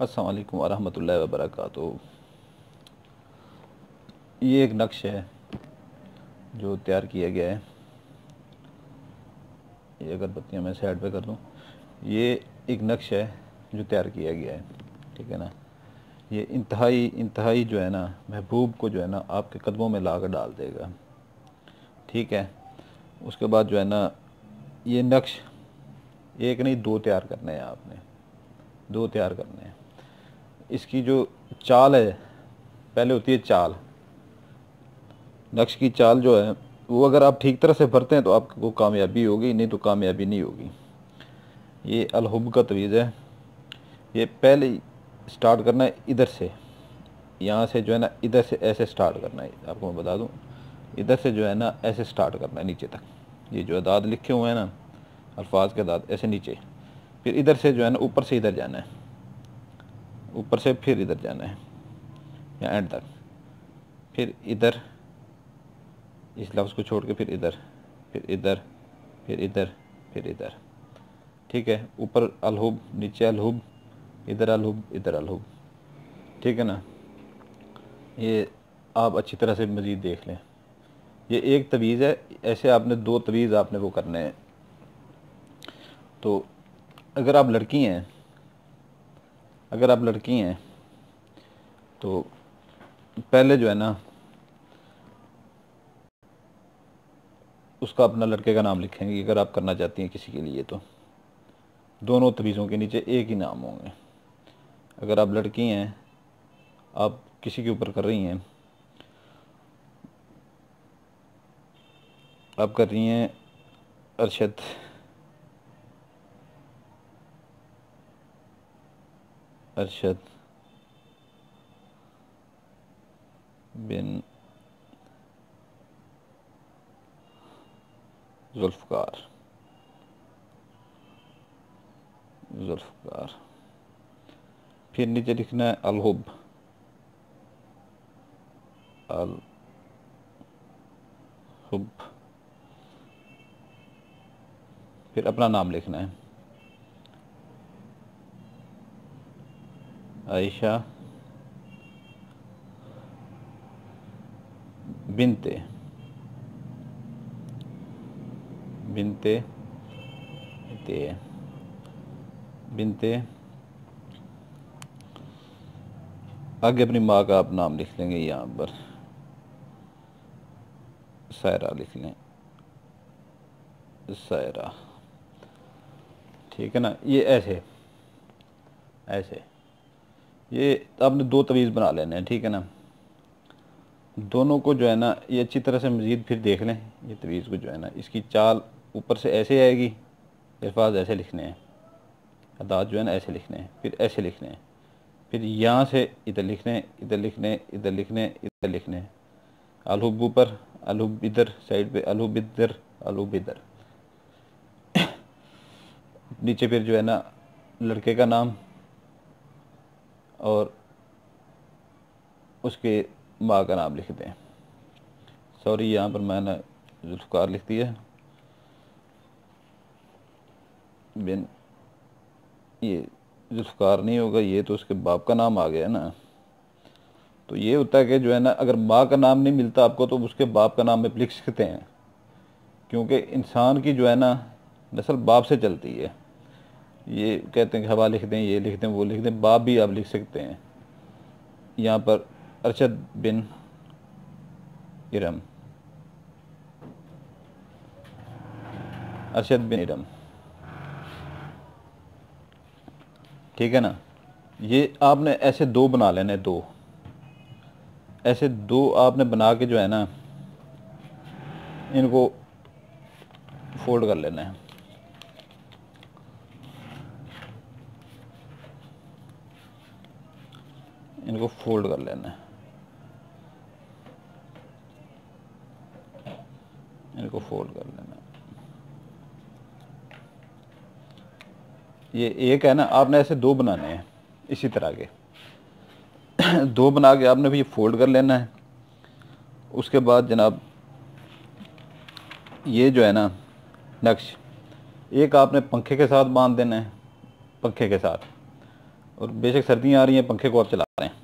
अस्सलाम वालेकुम वरहमतुल्लाहि वबरकातुहू। ये एक नक्श है जो तैयार किया गया है। ये अगर बत्तियाँ मैं साइड पे कर दूँ, ये एक नक्श है जो तैयार किया गया है, ठीक है ना। ये इंतहाई जो है ना, महबूब को जो है ना आपके कदमों में ला कर डाल देगा, ठीक है। उसके बाद जो है ना, ये नक्श एक नहीं दो तैयार करने हैं आपने, दो तैयार करने हैं। इसकी जो चाल है, पहले होती है चाल। नक्श की चाल जो है वो अगर आप ठीक तरह से भरते हैं तो आपको कामयाबी होगी, नहीं तो कामयाबी नहीं होगी। ये अलहुब का तवीज़ है। ये पहले ही स्टार्ट करना है इधर से, यहाँ से जो है ना इधर से ऐसे स्टार्ट करना है। आपको मैं बता दूँ, इधर से जो है ना ऐसे स्टार्ट करना है नीचे तक। ये जो अदाद लिखे हुए हैं ना, अल्फाज के अदाद, ऐसे नीचे। फिर इधर से जो है ना ऊपर से इधर जाना है, ऊपर से फिर इधर जाना है या एंड तक। फिर इधर, इस लफ्ज़ को छोड़ के फिर इधर, फिर इधर, फिर इधर, फिर इधर, ठीक है। ऊपर अलहुब, नीचे अलहुब, इधर अलहुब, इधर अलहुब, ठीक है ना। ये आप अच्छी तरह से मज़ीद देख लें। ये एक तवीज़ है, ऐसे आपने दो तवीज़ आपने वो करने हैं। तो अगर आप लड़की हैं, अगर आप लड़की हैं तो पहले जो है ना उसका अपना लड़के का नाम लिखेंगे, अगर आप करना चाहती हैं किसी के लिए तो। दोनों तवीज़ों के नीचे एक ही नाम होंगे। अगर आप लड़की हैं, आप किसी के ऊपर कर रही हैं, आप कर रही हैं अरशद अरशद बिन जुल्फ़कार, जुल्फ़कार। फिर नीचे लिखना है अलहुब, अलहुब। फिर अपना नाम लिखना है, आयशा बिनते बिनते ते बिनते। आगे अपनी माँ का आप नाम लिख लेंगे, यहाँ पर सायरा लिख लें, सायरा, ठीक है ना। ये ऐसे ऐसे, ये आपने दो तवीज़ बना लेने हैं, ठीक है ना। दोनों को जो है ना ये अच्छी तरह से मज़ीद फिर देख लें। ये तवीज़ को जो है ना, इसकी चाल ऊपर से ऐसे आएगी, अल्फाज ऐसे लिखने हैं, अदाद जो है ना ऐसे लिखने हैं, फिर ऐसे लिखने हैं, फिर यहाँ से इधर लिखने हैं, इधर लिखने हैं, इधर लिखने हैं, इधर लिखने हैं। अलहुब ऊपर, अलहुब इधर साइड पे, अलहुब इधर, अलहुब इधर। नीचे फिर जो है ना लड़के का नाम और उसके माँ का नाम लिखते हैं। सॉरी, यहाँ पर मैंने जुल्फ़कार लिख दिया बिन, ये जुल्फ़कार नहीं होगा, ये तो उसके बाप का नाम आ गया ना। तो ये होता है कि जो है ना, अगर माँ का नाम नहीं मिलता आपको तो उसके बाप का नाम आप लिख सकते हैं, क्योंकि इंसान की जो है ना नस्ल बाप से चलती है। ये कहते हैं कि हवा लिख दें, ये लिख दें, वो लिख दें, बाप भी आप लिख सकते हैं। यहाँ पर अरशद बिन इरम, अरशद बिन इरम, ठीक है ना। ये आपने ऐसे दो बना लेने, दो ऐसे दो आपने बना के जो है ना इनको फोल्ड कर लेना है। इनको फोल्ड कर लेना है, इनको फोल्ड कर लेना है। ये एक है ना, आपने ऐसे दो बनाने हैं इसी तरह के। दो बना के आपने भी ये फोल्ड कर लेना है। उसके बाद जनाब ये जो है ना नक्श, एक आपने पंखे के साथ बांध देना है, पंखे के साथ। और बेशक सर्दियाँ आ रही हैं, पंखे को आप चला रहे हैं।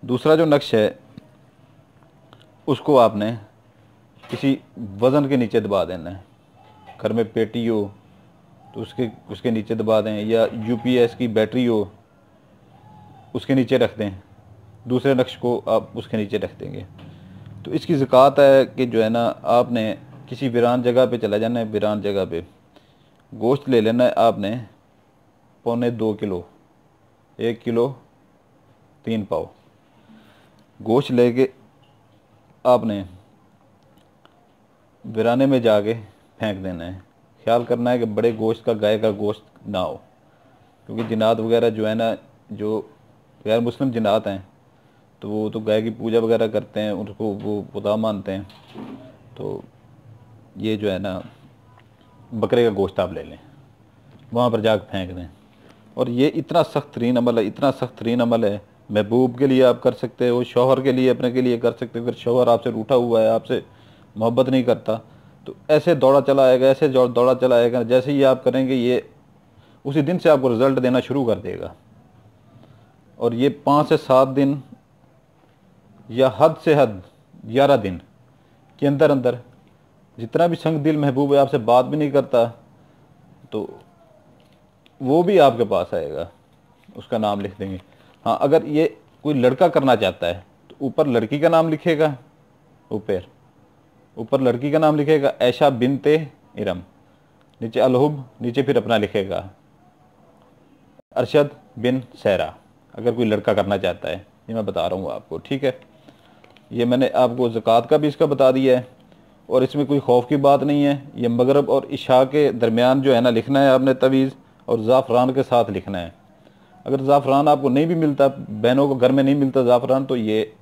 दूसरा जो नक्श है उसको आपने किसी वज़न के नीचे दबा देना है। घर में पेटी हो तो उसके नीचे दबा दें, या यूपीएस की बैटरी हो उसके नीचे रख दें, दूसरे नक्श को आप उसके नीचे रख देंगे। तो इसकी ज़कात है कि जो है ना, आपने किसी वीरान जगह पे चला जाना है, वीरान जगह पे गोश्त ले लेना है आपने 2.25 किलो, 1 किलो 3 पाव गोश्त लेके आपने वीराने में जाके फेंक देना है। ख्याल करना है कि बड़े गोश्त का, गाय का गोश्त ना हो, क्योंकि जिनात वगैरह जो है ना, जो गैर मुस्लिम जिनात हैं तो वो तो गाय की पूजा वगैरह करते हैं, उनको वो खुदा मानते हैं। तो ये जो है ना, बकरे का गोश्त आप ले लें, वहाँ पर जाकर फेंक दें। और ये इतना सख्त तरीन अमल है, इतना सख्त तरीन अमल है। महबूब के लिए आप कर सकते हो, शौहर के लिए, अपने के लिए कर सकते हो। अगर शौहर आपसे रूठा हुआ है, आपसे मोहब्बत नहीं करता, तो ऐसे दौड़ा चला आएगा, ऐसे दौड़ा चला आएगा, जैसे ही आप करेंगे ये उसी दिन से आपको रिज़ल्ट देना शुरू कर देगा। और ये 5 से 7 दिन या हद से हद 11 दिन के अंदर अंदर जितना भी संग दिल महबूब है, आपसे बात भी नहीं करता, तो वो भी आपके पास आएगा, उसका नाम लिख देंगे। हाँ, अगर ये कोई लड़का करना चाहता है तो ऊपर लड़की का नाम लिखेगा, ऊपर लड़की का नाम लिखेगा ऐशा बिनते इरम, नीचे अलहुब, नीचे फिर अपना लिखेगा अरशद बिन सहरा। अगर कोई लड़का करना चाहता है, ये मैं बता रहा हूँ आपको, ठीक है। ये मैंने आपको ज़कात का भी इसका बता दिया है, और इसमें कोई खौफ की बात नहीं है। ये मगरब और इशा के दरमियान जो है ना लिखना है आपने तवीज़, और ज़ाफ़रान के साथ लिखना है। अगर ज़ाफ़रान आपको नहीं भी मिलता, बहनों को घर में नहीं मिलता ज़ाफ़रान, तो ये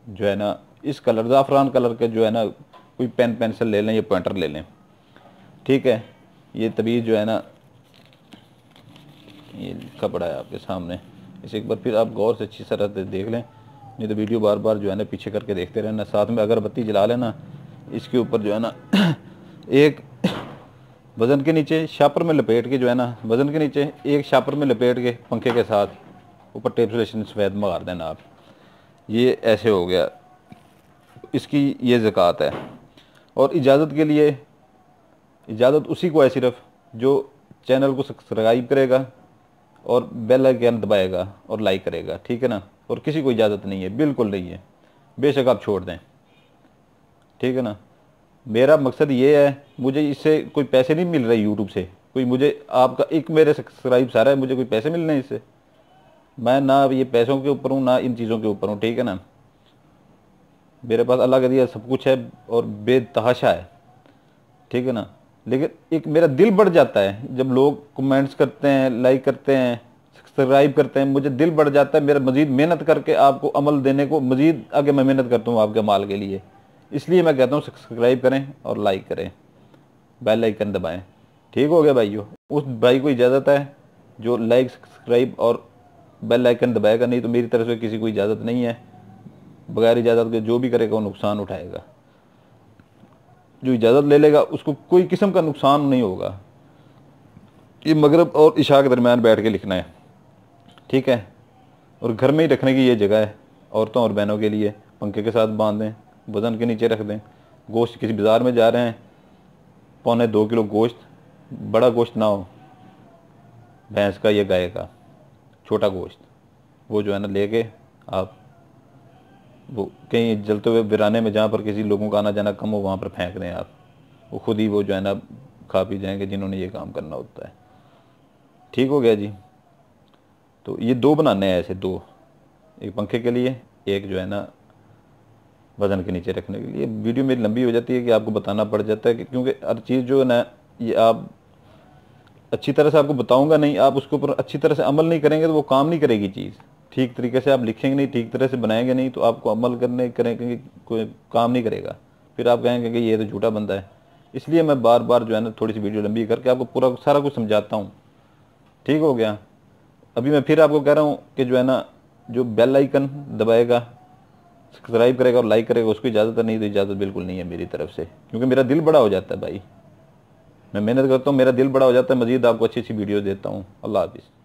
जो है ना, इस कलर ज़ाफ़रान कलर के जो है ना, कोई पेन पेंसिल ले लें या पॉइंटर ले लें, ठीक है। ये तवीज़ जो है ना, ये लिखा पड़ा है आपके सामने, इसे एक बार फिर आप गौर से अच्छी तरह से देख लें, नहीं तो वीडियो बार बार जो है ना पीछे करके देखते रहना। साथ में अगरबत्ती जला लेना, इसके ऊपर जो है ना एक वज़न के नीचे शापर में लपेट के, जो है ना वज़न के नीचे एक शापर में लपेट के पंखे के साथ ऊपर टेप से सफ़ेद मार देना आप। ये ऐसे हो गया, इसकी ये ज़कात है। और इजाज़त के लिए, इजाज़त उसी को है सिर्फ जो चैनल को सब्सक्राइब करेगा और बेल आइकन दबाएगा और लाइक करेगा, ठीक है ना। और किसी को इजाज़त नहीं है, बिल्कुल नहीं है, बेशक आप छोड़ दें, ठीक है ना। मेरा मकसद ये है, मुझे इससे कोई पैसे नहीं मिल रहे यूट्यूब से, कोई मुझे आपका एक मेरे सब्सक्राइब सारा है, मुझे कोई पैसे मिल रहे हैं इससे। मैं ना ये पैसों के ऊपर हूँ, ना इन चीज़ों के ऊपर हूँ, ठीक है ना। मेरे पास अल्लाह का दिया सब कुछ है और बेतहाशा है, ठीक है ना। लेकिन एक मेरा दिल बढ़ जाता है जब लोग कमेंट्स करते हैं, लाइक करते हैं, सब्सक्राइब करते हैं, मुझे दिल बढ़ जाता है मेरा मज़ीद मेहनत करके आपको अमल देने को, मज़ीद आगे मैं मेहनत करता हूँ आपके माल के लिए। इसलिए मैं कहता हूँ सब्सक्राइब करें और लाइक करें, बेल आइकन दबाएं, ठीक हो गया भाइयों। उस भाई को इजाज़त है जो लाइक, सब्सक्राइब और बेल आइकन दबाएगा, नहीं तो मेरी तरफ से किसी को इजाज़त नहीं है। बगैर इजाज़त के जो भी करेगा वो नुकसान उठाएगा, जो इजाज़त ले लेगा उसको कोई किस्म का नुकसान नहीं होगा। ये मगरब और इशा के दरमियान बैठ के लिखना है, ठीक है। और घर में ही रखने की ये जगह है, औरतों और बहनों के लिए। पंखे के साथ बांध दें, वज़न के नीचे रख दें। गोश्त किसी बाज़ार में जा रहे हैं, 2.25 किलो गोश्त, बड़ा गोश्त ना हो, भैंस का या गाय का, छोटा गोश्त, वो जो है ना लेके आप वो कहीं जलते हुए वीराने में, जहाँ पर किसी लोगों का आना जाना कम हो, वहाँ पर फेंक दें आप। वो खुद ही वो जो है ना खा पी जाएंगे जिन्होंने ये काम करना होता है, ठीक हो गया जी। तो ये 2 बनाने हैं ऐसे, 2, एक पंखे के लिए, एक जो है ना वज़न के नीचे रखने के लिए। वीडियो मेरी लंबी हो जाती है कि आपको बताना पड़ जाता है क्योंकि हर चीज़ जो है ना, ये आप अच्छी तरह से आपको बताऊंगा नहीं, आप उसके ऊपर अच्छी तरह से अमल नहीं करेंगे तो वो काम नहीं करेगी चीज़। ठीक तरीके से आप लिखेंगे नहीं, ठीक तरह से बनाएंगे नहीं, तो आपको अमल करेंगे कोई काम नहीं करेगा। फिर आप कहेंगे कि ये तो झूठा बंदा है। इसलिए मैं बार बार जो है ना थोड़ी सी वीडियो लंबी करके आपको पूरा सारा कुछ समझाता हूँ, ठीक हो गया। अभी मैं फिर आपको कह रहा हूँ कि जो है ना, जो बेल आइकन दबाएगा, सब्सक्राइब करेगा और लाइक करेगा, उसको इजाज़त नहीं, तो इजाज़त बिल्कुल नहीं है मेरी तरफ से, क्योंकि मेरा दिल बड़ा हो जाता है भाई। मैं मेहनत करता हूँ, मेरा दिल बड़ा हो जाता है, मज़ीद आपको अच्छी अच्छी वीडियो देता हूँ। अल्लाह हाफिज़।